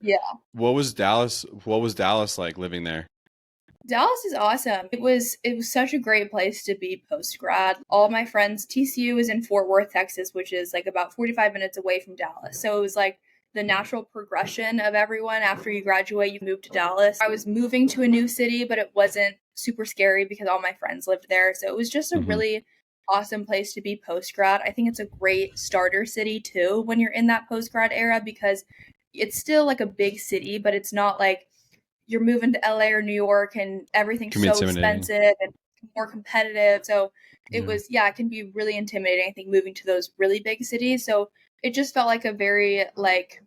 Yeah. What was Dallas like living there? Dallas is awesome. It was such a great place to be post grad. All my friends, TCU is in Fort Worth, Texas, which is like about 45 minutes away from Dallas. So it was like the natural progression of everyone after you graduate, you move to Dallas. I was moving to a new city, but it wasn't super scary because all my friends lived there. So it was just a Hmm. really awesome place to be post grad. I think it's a great starter city too when you're in that post grad era because it's still like a big city, but it's not like you're moving to LA or New York and everything's Can be so intimidating. expensive and more competitive. So it Yeah. was, yeah, it can be really intimidating, I think, moving to those really big cities. So it just felt like a very like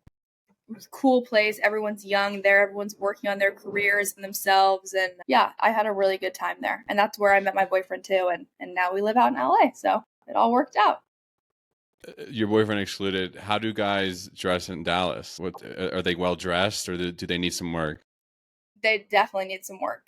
cool place. Everyone's young there, everyone's working on their careers and themselves. And yeah, I had a really good time there. And that's where I met my boyfriend too. And now we live out in LA. So it all worked out. Your boyfriend excluded. How do guys dress in Dallas? What are they well dressed, or do they need some work? They definitely need some work.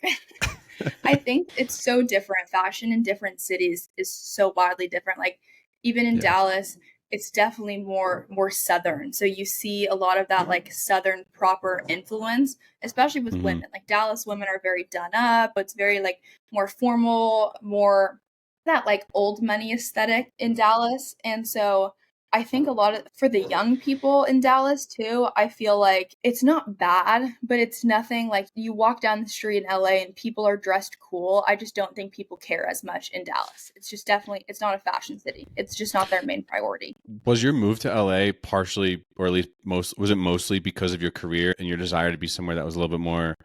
I think it's so different. Fashion in different cities is so wildly different. Like even in Yeah. Dallas, it's definitely more southern. So you see a lot of that like southern proper influence, especially with Hmm. women. Like Dallas women are very done up. It's very like more formal, more that like old money aesthetic in Dallas. And so I think a lot of for the young people in Dallas too, I feel like it's not bad, but it's nothing like you walk down the street in LA and people are dressed cool. I just don't think people care as much in Dallas. It's just definitely it's not a fashion city. It's just not their main priority. Was your move to LA partially, or at least was it mostly because of your career and your desire to be somewhere that was a little bit more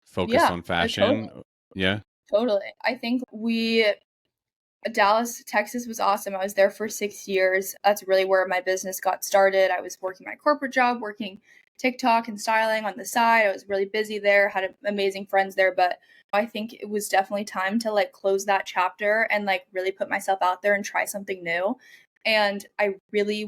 focused Yeah, on totally. fashion? Yeah. Totally. I think we Dallas, Texas was awesome. I was there for 6 years. That's really where my business got started. I was working my corporate job, working TikTok and styling on the side. I was really busy there, had amazing friends there, but I think it was definitely time to like close that chapter and like really put myself out there and try something new. And I'm really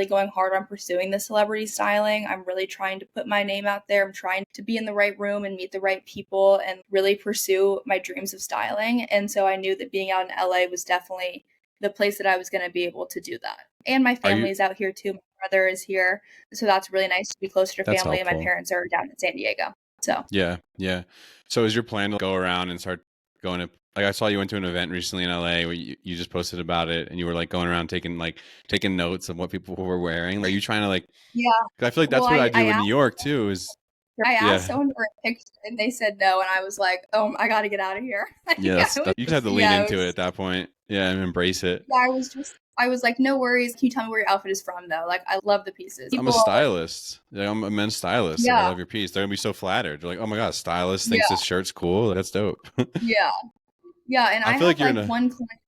going hard on pursuing the celebrity styling. I'm really trying to put my name out there. I'm trying to be in the right room and meet the right people and really pursue my dreams of styling. And so I knew that being out in LA was definitely the place that I was going to be able to do that. And my Are you? family's out here too. My brother is here. So that's really nice to be closer to That's family. And my helpful. parents are down in San Diego. So, Yeah, yeah. So is your plan to go around and start going to, like, I saw you went to an event recently in LA where you just posted about it and you were like going around taking notes of what people were wearing. Are you trying to like, yeah. 'cause I feel like Well, that's what I I do in New York too is, I asked yeah. someone for a picture and they said no, and I was like, "Oh, I got to get out of here." Like, Yeah, I you just have to lean yeah, into it at that point. Yeah, and embrace it. I was like, "No worries. Can you tell me where your outfit is from, though? Like, I love the pieces." I'm a People, stylist. Like, I'm a men's stylist. Like I yeah, love your piece. They're gonna be so flattered. They're like, oh my god, stylist thinks yeah, this shirt's cool. Like, that's dope. yeah, yeah. And I I feel have like you're in like a. one client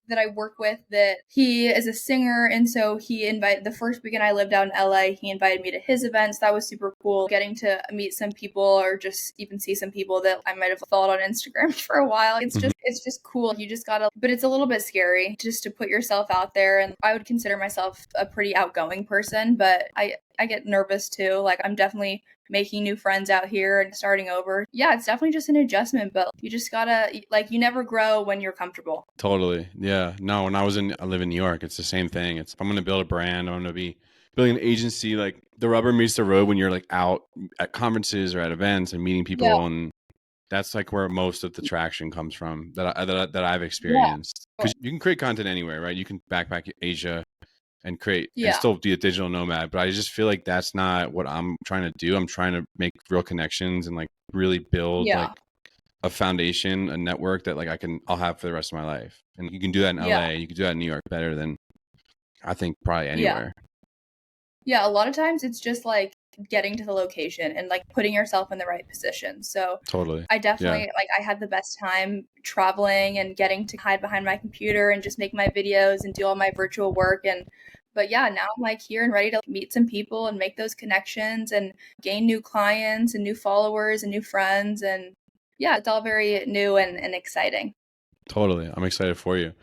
that I work with that he is a singer. And so he invited the first weekend I lived out in LA, he invited me to his events. That was super cool. Getting to meet some people or just even see some people that I might have followed on Instagram for a while. Mhm. It's just cool. You just gotta, but it's a little bit scary just to put yourself out there. And I would consider myself a pretty outgoing person, but I get nervous too. Like I'm definitely making new friends out here and starting over. Yeah, it's definitely just an adjustment, but you just gotta, like, you never grow when you're comfortable. Totally. Yeah. No, I live in New York. It's the same thing. It's if I'm gonna build a brand, I'm gonna be building an agency. Like the rubber meets the road when you're like out at conferences or at events and meeting Yeah, people, and that's like where most of the traction comes from that I've yeah, experienced. Because you can create content anywhere, right? You can backpack Asia and create and yeah, still be a digital nomad, but I just feel like that's not what I'm trying to do. I'm trying to make real connections and like really build like yeah, a foundation, a network that like I'll have for the rest of my life. And you can do that in yeah, LA, you can do that in New York better than I think probably yeah. anywhere. Yeah, a lot of times it's just like getting to the location and like putting yourself in the right position. So Totally. I Yeah. definitely like I had the best time traveling and getting to hide behind my computer and just make my videos and do all my virtual work and but yeah, now I'm like here and ready to meet some people and make those connections and gain new clients and new followers and new friends and yeah, it's all very new and exciting. Totally. I'm excited for you.